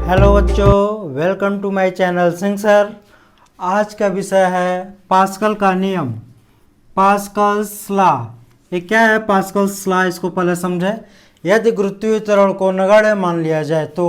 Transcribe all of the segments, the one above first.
Hello बच्चों, welcome to my channel Singh sir. आज का विषय है पास्कल का नियम, पास्कल्स लॉ। ये क्या है पास्कल्स लॉ, इसको पहले समझें। यदि गुरुत्वीय त्वरण को नगण्य मान लिया जाए तो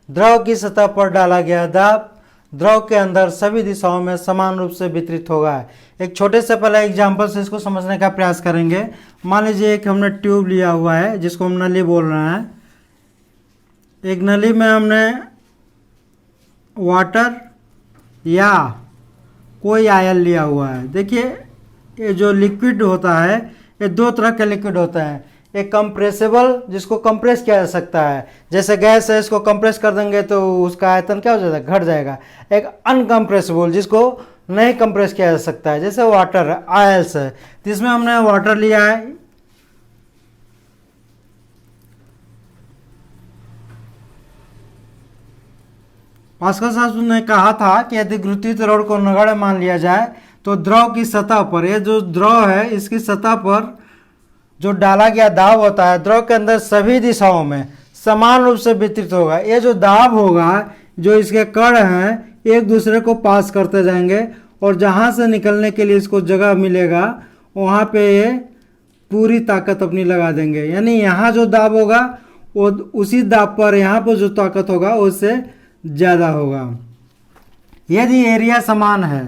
द्रव की सतह पर डाला गया दाब द्रव के अंदर सभी दिशाओं में समान रूप से वितरित होगा। एक छोटे से पहले एग्जाम्पल से इसको समझने का प्रयास करेंगे। मान लीजिए एक हमने ट्यूब लिया हुआ है जिसको हम नली बोल रहे हैं। एक नली में हमने वाटर या कोई आयल लिया हुआ है। देखिए ये जो लिक्विड होता है ये दो तरह के लिक्विड होते हैं। एक कंप्रेसिबल जिसको कंप्रेस किया जा सकता है, जैसे गैस है, इसको कंप्रेस कर देंगे तो उसका आयतन क्या हो जाएगा, घट जाएगा। एक अनकंप्रेसिबल जिसको नहीं कंप्रेस किया जा सकता है, जैसे वाटर है, आयल्स है। तो इसमें हमने वाटर लिया है। पास्कल शास्त्री ने कहा था कि यदि गुरुत्वीय त्वरण को नगण्य मान लिया जाए तो द्रव की सतह पर, ये जो द्रव है इसकी सतह पर जो डाला गया दाब होता है द्रव के अंदर सभी दिशाओं में समान रूप से वितरित होगा। ये जो दाब होगा, जो इसके कण हैं एक दूसरे को पास करते जाएंगे और जहाँ से निकलने के लिए इसको जगह मिलेगा वहाँ पे ये पूरी ताकत अपनी लगा देंगे। यानी यहाँ जो दाब होगा वो उसी दाब पर यहाँ पर जो ताकत होगा उससे ज़्यादा होगा। यदि एरिया समान है,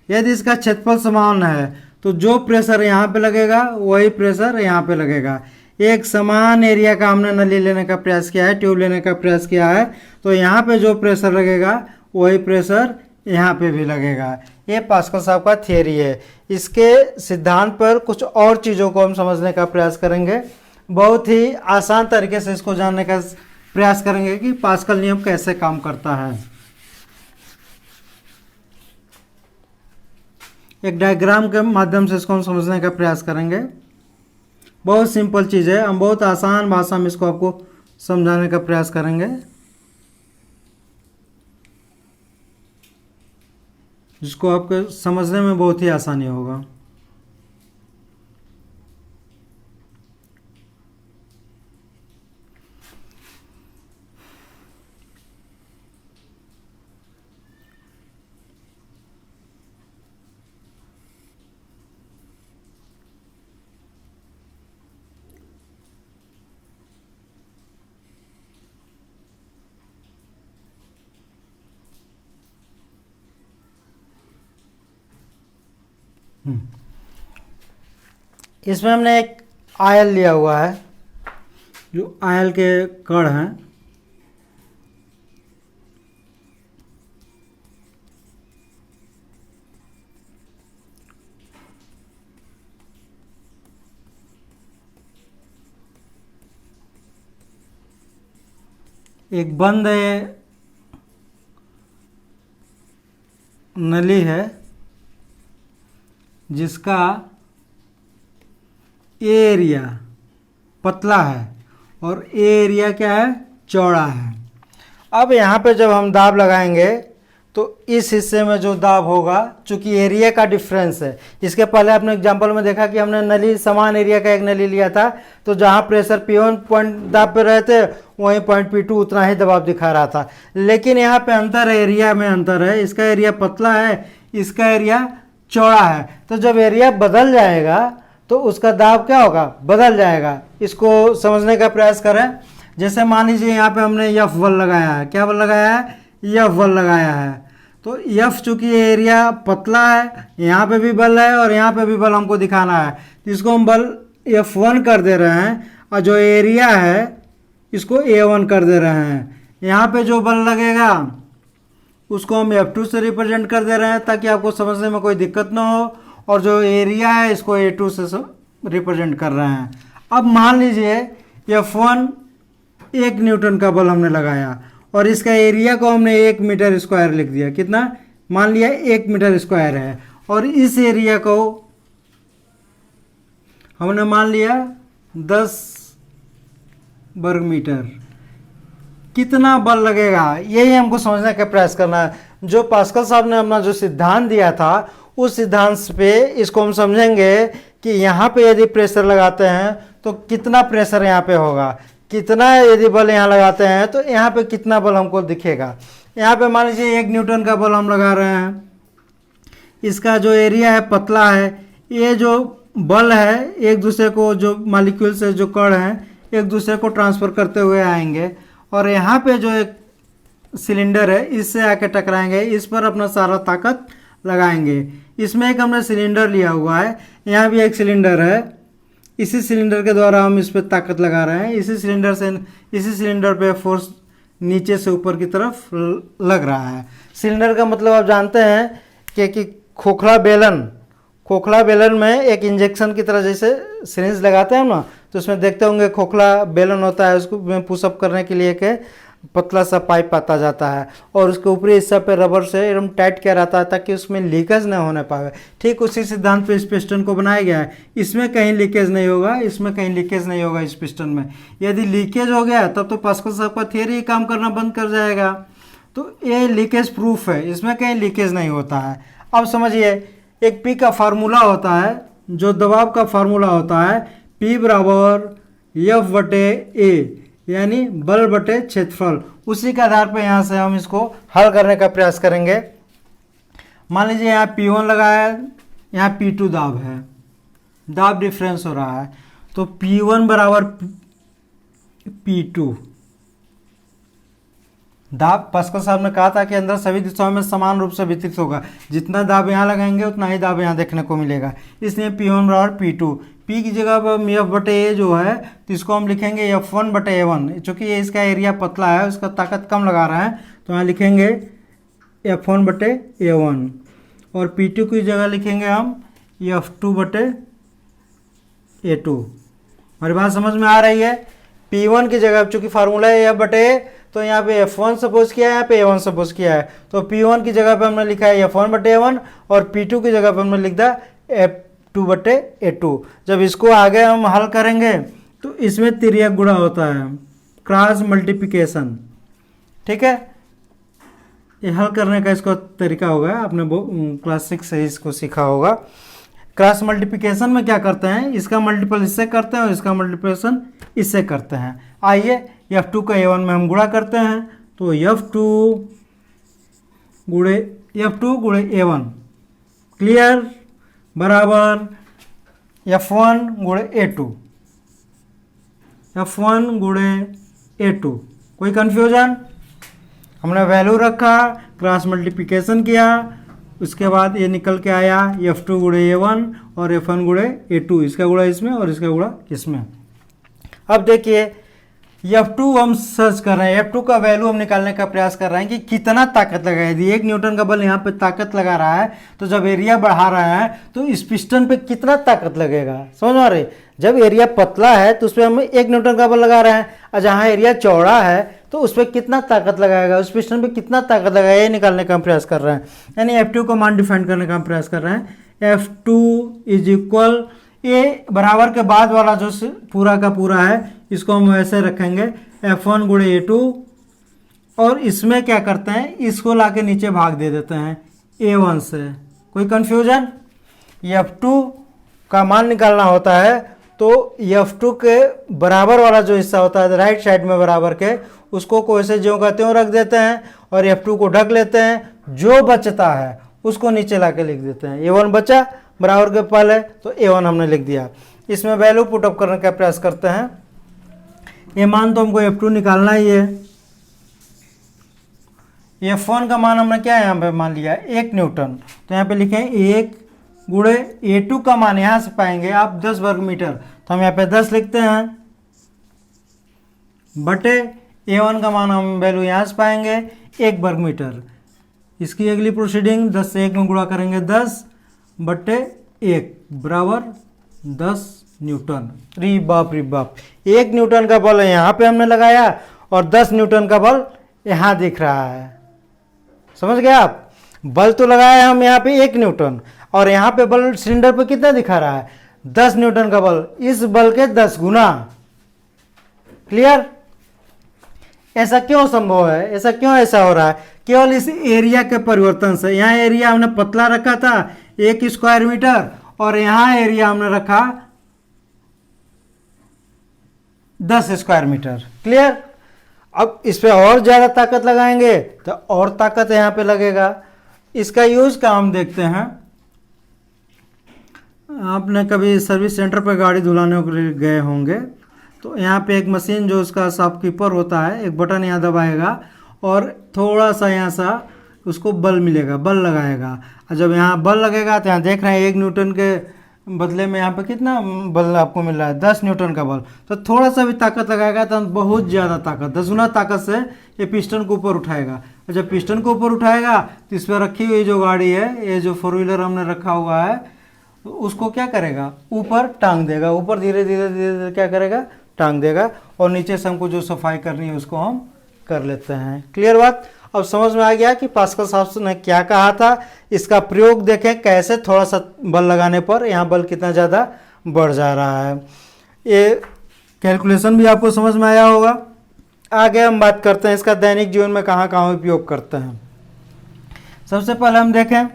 यदि इसका क्षेत्रफल समान है तो जो प्रेशर यहाँ पे लगेगा वही प्रेशर यहाँ पे लगेगा। एक समान एरिया का हमने नली लेने का प्रयास किया है, ट्यूब लेने का प्रयास किया है, तो यहाँ पे जो प्रेशर लगेगा वही प्रेशर यहाँ पे भी लगेगा। ये पास्कल साहब का थियरी है। इसके सिद्धांत पर कुछ और चीज़ों को हम समझने का प्रयास करेंगे। बहुत ही आसान तरीके से इसको जानने का प्रयास करेंगे कि पास्कल नियम कैसे काम करता है। एक डायग्राम के माध्यम से इसको हम समझने का प्रयास करेंगे। बहुत सिंपल चीज़ है, हम बहुत आसान भाषा में इसको आपको समझाने का प्रयास करेंगे जिसको आपको समझने में बहुत ही आसानी होगा। इसमें हमने एक आयल लिया हुआ है, जो आयल के कण हैं। एक बंद नली है जिसका एरिया पतला है और एरिया क्या है, चौड़ा है। अब यहाँ पे जब हम दाब लगाएंगे तो इस हिस्से में जो दाब होगा, चूंकि एरिया का डिफरेंस है, इसके पहले आपने एग्जांपल में देखा कि हमने नली समान एरिया का एक नली लिया था, तो जहाँ प्रेशर P1 पॉइंट दाब पे रहे थे वहीं पॉइंट P2 उतना ही दबाव दिखा रहा था। लेकिन यहाँ पे अंतर है, एरिया में अंतर है। इसका एरिया पतला है, इसका एरिया चौड़ा है। तो जब एरिया बदल जाएगा तो उसका दाब क्या होगा, बदल जाएगा। इसको समझने का प्रयास करें। जैसे मान लीजिए यहाँ पे हमने F1 लगाया है। क्या बल लगाया है, F1 लगाया है। तो F चूंकि एरिया पतला है, यहाँ पे भी बल है और यहाँ पे भी बल हमको दिखाना है, तो इसको हम बल F1 कर दे रहे हैं और जो एरिया है इसको A1 कर दे रहे हैं। यहाँ पे जो बल लगेगा उसको हम F2 से रिप्रेजेंट कर दे रहे हैं ताकि आपको समझने में कोई दिक्कत ना हो, और जो एरिया है इसको A2 से रिप्रेजेंट कर रहे हैं। अब मान लीजिए F1 1 न्यूटन का बल हमने लगाया और इसका एरिया को हमने 1 मीटर स्क्वायर लिख दिया। कितना, मान लिया 1 मीटर स्क्वायर है, और इस एरिया को हमने मान लिया 10 वर्ग मीटर। कितना बल लगेगा, यही हमको समझने का प्रयास करना है। जो पास्कल साहब ने अपना जो सिद्धांत दिया था उस सिद्धांत पे इसको हम समझेंगे कि यहाँ पे यदि प्रेशर लगाते हैं तो कितना प्रेशर यहाँ पे होगा, कितना यदि बल यहाँ लगाते हैं तो यहाँ पे कितना बल हमको दिखेगा। यहाँ पे मान लीजिए 1 न्यूटन का बल हम लगा रहे हैं, इसका जो एरिया है पतला है, ये जो बल है एक दूसरे को, जो मॉलिक्यूल से जो कण हैं एक दूसरे को ट्रांसफ़र करते हुए आएंगे और यहाँ पे जो एक सिलेंडर है इससे आके टकराएंगे, इस पर अपना सारा ताकत लगाएंगे। इसमें एक हमने सिलेंडर लिया हुआ है, यहाँ भी एक सिलेंडर है, इसी सिलेंडर के द्वारा हम इस पर ताकत लगा रहे हैं। इसी सिलेंडर पे फोर्स नीचे से ऊपर की तरफ लग रहा है। सिलेंडर का मतलब आप जानते हैं कि खोखला बेलन में एक इंजेक्शन की तरह जैसे सिरिंज लगाते हैं ना, तो उसमें देखते होंगे खोखला बेलन होता है, उसको में पुशअप करने के लिए एक पतला सा पाइप आता जाता है और उसके ऊपरी हिस्सा पे रबर से एकदम टाइट किया रहता है ताकि उसमें लीकेज न होने पाए। ठीक उसी सिद्धांत पे इस पिस्टन को बनाया गया है। इसमें कहीं लीकेज नहीं होगा, इसमें कहीं लीकेज नहीं होगा। इस पिस्टन में यदि लीकेज हो गया तब तो पास्कल साहब का थियरी काम करना बंद कर जाएगा। तो ये लीकेज प्रूफ है, इसमें कहीं लीकेज नहीं होता है। अब समझिए, एक पी का फार्मूला होता है, जो दबाव का फार्मूला होता है, P बराबर F बटे ए, यानी बल बटे क्षेत्रफल। उसी के आधार पर यहाँ से हम इसको हल करने का प्रयास करेंगे। मान लीजिए यहाँ P1 लगा है, यहाँ P2 दाब है, दाब डिफरेंस हो रहा है, तो P1 बराबर P2। दाब पास्कल साहब ने कहा था कि अंदर सभी दिशाओं में समान रूप से वितरित होगा, जितना दाब यहाँ लगाएंगे उतना ही दाब यहाँ देखने को मिलेगा। इसलिए P1 बराबर P2। P की जगह पर F बटे ए जो है तो इसको हम लिखेंगे F1 बटे A1। चूँकि ये इसका एरिया पतला है, उसका ताकत कम लगा रहा है, तो यहाँ लिखेंगे F1 बटे A1 और P2 की जगह लिखेंगे हम F2 बटे A2। हमारी बात समझ में आ रही है। P1 की जगह चूँकि फार्मूला है F बटे ए, तो यहाँ पे F1 सपोज किया है, यहाँ पे A1 सपोज किया है, तो P1 की जगह पे हमने लिखा है F1 बटे A1 और P2 की जगह पे हमने लिख दिया F2 बटे A2। जब इसको आगे हम हल करेंगे तो इसमें तिर्यक गुणा होता है, क्रॉस मल्टीप्लिकेशन। ठीक है, ये हल करने का इसका तरीका होगा, आपने क्लास 6 से इसको सीखा होगा। क्रॉस मल्टीप्लिकेशन में क्या करते हैं, इसका मल्टीपल इससे करते हैं और इसका मल्टीप्लिकेशन इससे करते हैं। आइए F2 का A1 में हम गुणा करते हैं, तो F2 गुणे A1 क्लियर बराबर F1 गुणे A2, F1 गुणे A2। कोई कन्फ्यूजन? हमने वैल्यू रखा, क्रॉस मल्टीप्लिकेशन किया, उसके बाद ये निकल के आया F2 गुणे A1 और F1 गुणे A2, इसका गुणा इसमें और इसका गुणा इसमें। अब देखिए F2 हम सर्च कर रहे हैं, F2 का वैल्यू हम निकालने का प्रयास कर रहे हैं कि कितना ताकत लगा है। यदि 1 न्यूटन का बल यहाँ पे ताकत लगा रहा है तो जब एरिया बढ़ा रहा है तो इस पिस्टन पे कितना ताकत लगेगा, समझ आ रही? जब एरिया पतला है तो उस पर हम 1 न्यूटन का बल लगा रहे हैं, और जहाँ एरिया चौड़ा है तो उस पर कितना ताकत लगाएगा, उस पिस्टन पे कितना ताकत लगाएगा, ये निकालने का हम प्रयास कर रहे हैं। यानी F2 का मान डिफाइन करने का हम प्रयास कर रहे हैं। F2 इज इक्वल, ये बराबर के बाद वाला जो पूरा का पूरा है इसको हम वैसे रखेंगे F1 गुणे A2, और इसमें क्या करते हैं, इसको लाके नीचे भाग दे देते हैं A1 से। कोई कंफ्यूजन? F2 का मान निकालना होता है तो F2 के बराबर वाला जो हिस्सा होता है राइट साइड में बराबर के, उसको कोई से ज्यों का त्यों रख देते हैं और F2 को ढक लेते हैं। जो बचता है उसको नीचे लाके लिख देते हैं। A1 बचा बराबर के पहले, तो A1 हमने लिख दिया। इसमें वैल्यू पुटअप करने का प्रयास करते हैं। ये मान तो हमको F2 निकालना ही है। F1 का मान हमने क्या यहाँ पे मान लिया 1 न्यूटन, तो यहाँ पे लिखें 1 गुणे A2 का मान यहाँ से पाएंगे आप 10 वर्ग मीटर, तो हम यहाँ पे 10 लिखते हैं, बटे A1 का मान हम वैल्यू यहाँ से पाएंगे 1 वर्ग मीटर। इसकी अगली प्रोसीडिंग 10 से 1 में गुणा करेंगे, 10 बटे 1 बराबर 10 न्यूटन। री बाप 1 न्यूटन का बल यहाँ पे हमने लगाया और 10 न्यूटन का बल यहाँ दिख रहा है। समझ गए आप? बल तो लगाया हम यहाँ पे 1 न्यूटन और यहाँ पे बल सिलेंडर पे कितना दिखा रहा है 10 न्यूटन का बल, इस बल के 10 गुना। क्लियर? ऐसा क्यों संभव है, ऐसा क्यों ऐसा हो रहा है? केवल इस एरिया के परिवर्तन से। यहाँ एरिया हमने पतला रखा था 1 स्क्वायर मीटर और यहाँ एरिया हमने रखा 10 स्क्वायर मीटर। क्लियर। अब इस पे और ज़्यादा ताकत लगाएंगे तो और ताकत यहाँ पे लगेगा। इसका यूज का हम देखते हैं। आपने कभी सर्विस सेंटर पर गाड़ी धुलाने के लिए गए होंगे, तो यहाँ पे एक मशीन जो उसका शॉपकीपर होता है, एक बटन यहाँ दबाएगा और थोड़ा सा यहाँ सा उसको बल मिलेगा, बल लगाएगा। और जब यहाँ बल लगेगा तो यहाँ देख रहे हैं 1 न्यूटन के बदले में यहाँ पे कितना बल आपको मिल रहा है, 10 न्यूटन का बल। तो थोड़ा सा भी ताकत लगाएगा तो बहुत ज़्यादा ताकत, 10 गुना ताकत से ये पिस्टन को ऊपर उठाएगा। और जब पिस्टन को ऊपर उठाएगा तो इस पर रखी हुई जो गाड़ी है, ये जो 4 व्हीलर हमने रखा हुआ है, तो उसको क्या करेगा, ऊपर टांग देगा, ऊपर धीरे धीरे धीरे धीरे क्या करेगा, टांग देगा। और नीचे से हमको जो सफाई करनी है उसको हम कर लेते हैं। क्लियर बात। अब समझ में आ गया कि पास्कल साहब ने क्या कहा था। इसका प्रयोग देखें कैसे थोड़ा सा बल लगाने पर यहाँ बल कितना ज़्यादा बढ़ जा रहा है। ये कैलकुलेशन भी आपको समझ में आया होगा। आगे हम बात करते हैं इसका दैनिक जीवन में कहाँ कहाँ उपयोग करते हैं। सबसे पहले हम देखें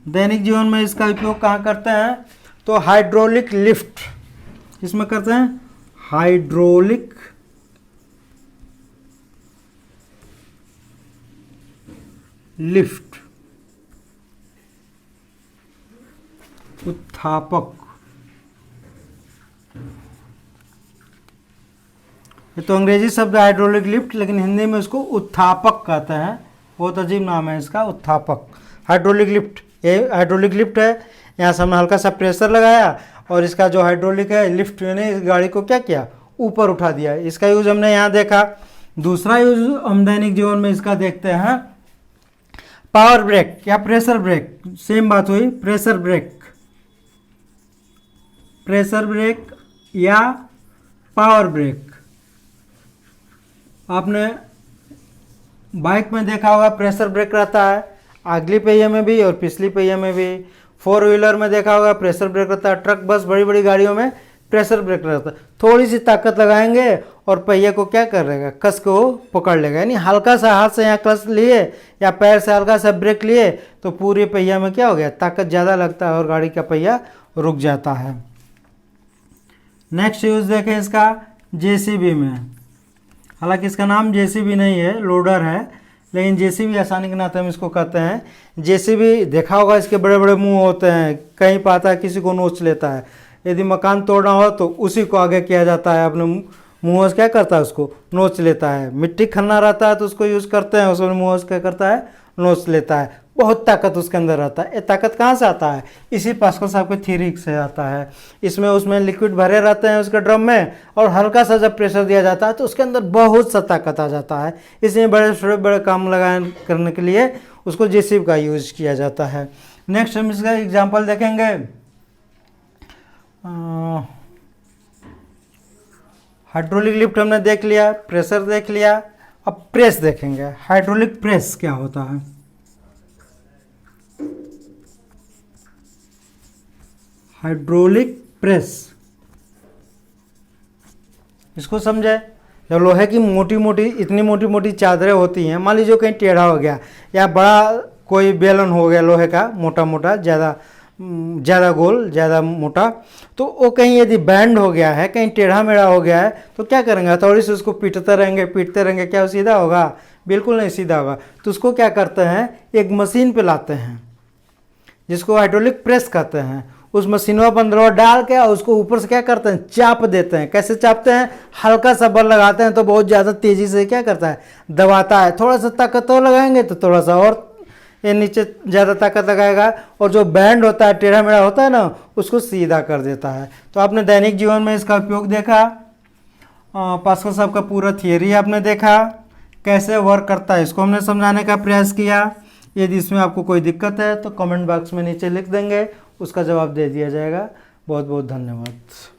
दैनिक जीवन में इसका उपयोग कहाँ करते हैं, तो हाइड्रोलिक लिफ्ट इसमें करते हैं। हाइड्रोलिक लिफ्ट, उत्थापक। ये तो अंग्रेजी शब्द है हाइड्रोलिक लिफ्ट, लेकिन हिंदी में इसको उत्थापक कहते हैं। बहुत अजीब नाम है इसका, उत्थापक। हाइड्रोलिक लिफ्ट, ये हाइड्रोलिक लिफ्ट है। यहाँ से हमने हल्का सा प्रेशर लगाया और इसका जो हाइड्रोलिक है लिफ्ट ने इस गाड़ी को क्या किया, ऊपर उठा दिया। इसका यूज हमने यहाँ देखा। दूसरा यूज हम दैनिक जीवन में इसका देखते हैं, पावर ब्रेक या प्रेशर ब्रेक। सेम बात हुई, प्रेशर ब्रेक, प्रेशर ब्रेक या पावर ब्रेक। आपने बाइक में देखा होगा प्रेशर ब्रेक रहता है, अगली पहिए में भी और पिछली पहिए में भी। 4 व्हीलर में देखा होगा प्रेशर ब्रेक रहता है, ट्रक बस बड़ी बड़ी गाड़ियों में प्रेशर ब्रेक रहता है। थोड़ी सी ताकत लगाएंगे और पहिए को क्या कर लेगा, कस को पकड़ लेगा। यानी हल्का सा हाथ से यहाँ कस लिए या पैर से हल्का सा ब्रेक लिए तो पूरे पहिया में क्या हो गया, ताकत ज़्यादा लगता है और गाड़ी का पहिया रुक जाता है। नेक्स्ट यूज देखें इसका जेसीबी में। हालांकि इसका नाम जेसीबी नहीं है, लोडर है, लेकिन जेसीबी आसानी के नाते हम इसको कहते हैं। जेसीबी देखा होगा इसके बड़े बड़े मुंह होते हैं, कहीं पाता है किसी को नोच लेता है। यदि मकान तोड़ना हो तो उसी को आगे किया जाता है, अपने मुँह से क्या करता है, उसको नोच लेता है। मिट्टी खनना रहता है तो उसको यूज़ करते हैं, उसमें मुँह से क्या करता है, नोच लेता है। बहुत ताकत उसके अंदर रहता है। ये ताकत कहाँ से आता है, इसी पास्कल साहब के थ्योरी से आता है। इसमें उसमें लिक्विड भरे रहते हैं उसके ड्रम में, और हल्का सा जब प्रेशर दिया जाता है तो उसके अंदर बहुत सा ताकत आ जाता है। इसलिए बड़े बड़े काम लगाने करने के लिए उसको जेसीबी का यूज किया जाता है। नेक्स्ट हम इसका एग्जाम्पल देखेंगे। हाइड्रोलिक लिफ्ट हमने देख लिया, प्रेशर देख लिया, अब प्रेस देखेंगे। हाइड्रोलिक प्रेस क्या होता है, हाइड्रोलिक प्रेस, इसको समझे। जब लोहे की मोटी मोटी, इतनी मोटी मोटी चादरें होती हैं, मान लीजिए कहीं टेढ़ा हो गया या बड़ा कोई बेलन हो गया लोहे का, मोटा मोटा, ज़्यादा गोल, ज़्यादा मोटा, तो वो कहीं यदि बैंड हो गया है, कहीं टेढ़ा मेढ़ा हो गया है, तो क्या करेंगे, हथौड़ी से उसको पीटते रहेंगे, क्या वो सीधा होगा, बिल्कुल नहीं सीधा होगा। तो उसको क्या करते हैं, एक मशीन पे लाते हैं जिसको हाइड्रोलिक प्रेस कहते हैं। उस मशीनों पर अंदर डाल के और उसको ऊपर से क्या करते हैं, चाप देते हैं। कैसे चापते हैं, हल्का सा बल लगाते हैं तो बहुत ज़्यादा तेज़ी से क्या करता है, दबाता है। थोड़ा सा ताकत और लगाएंगे तो थोड़ा सा और ये नीचे ज़्यादा ताकत लगाएगा, और जो बैंड होता है, टेढ़ा मेढ़ा होता है ना, उसको सीधा कर देता है। तो आपने दैनिक जीवन में इसका उपयोग देखा। पास्कल साहब का पूरा थियरी आपने देखा, कैसे वर्क करता है इसको हमने समझाने का प्रयास किया। यदि इसमें आपको कोई दिक्कत है तो कमेंट बॉक्स में नीचे लिख देंगे, उसका जवाब दे दिया जाएगा। बहुत बहुत धन्यवाद।